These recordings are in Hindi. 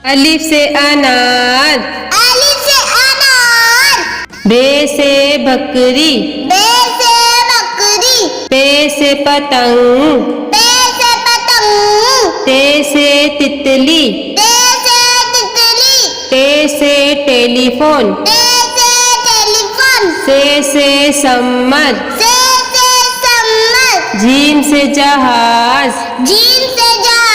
अलिफ से अनार, अलिफ से अनार। बे से बकरी, बे से बकरी। पे से पतंग, पे से पतंग। ते से तितली, ते से तितली। टे से टेलीफोन, ते से टेलीफोन। से सम्मत, से सम्मत। जीम से जहाज, जीम से जहाज।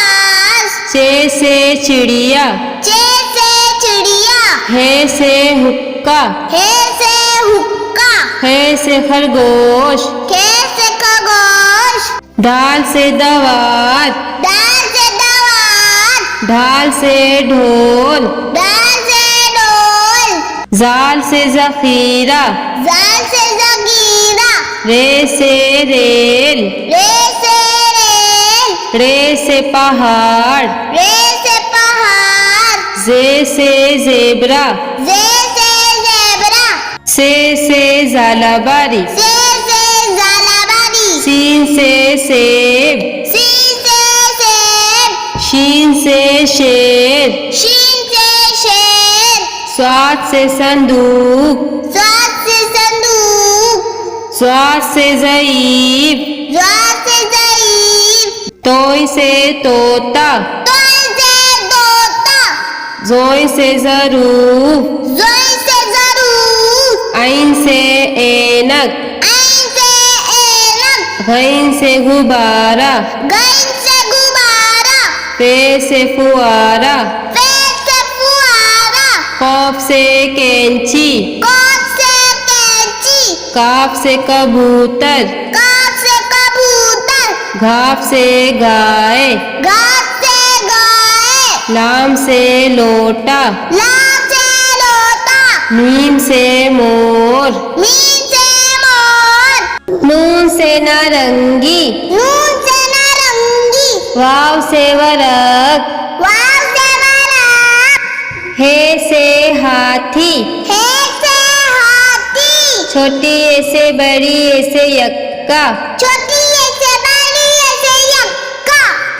से चिड़िया, चे से चिड़िया। है से हुक्का, हे से हुक्का। है से खरगोश, खे से खरगोश। दाल से दवात, दाल से दवात। ढाल से ढोल, दाल से ढोल। जाल से जखीरा, जाल से जगीरा। रे से रेल, रे से रेल। रे से पहाड़, रे से पहाड़। जे से जेबरा, जे से जेबरा। से जालाबारी, से जालाबारी। सीन से सेब, सी से सेब। शीन से शेर, शीन से शेर। स्वाद से संदूक, स्वाद से संदूक। स्वाद से ज़ईफ, स्वाद से ज़ईफ। तोय से तोता, तोय से तोता। जोय से ज़रूफ, ज़ोय से ज़रूफ। ऐन से ऐनक, ऐन से ऐनक। गैन से गुब्बारा, गैन से गुब्बारा। पे से फुआरा, पे से फुआरा। कौफ से कैंची, कौफ से कैंची। काफ से कबूतर, काफ से कबूतर। घाफ से गाय, घास से गाय। लाम से लोटा, लाम से लोटा। मीम से मोर, मीम से मोर। नून से नारंगी, नून से नारंगी। वाव से वरक, वाव से वरक। हे से हाथी, हे से हाथी। छोटी ए से बड़ी ए से यक्का, छोटी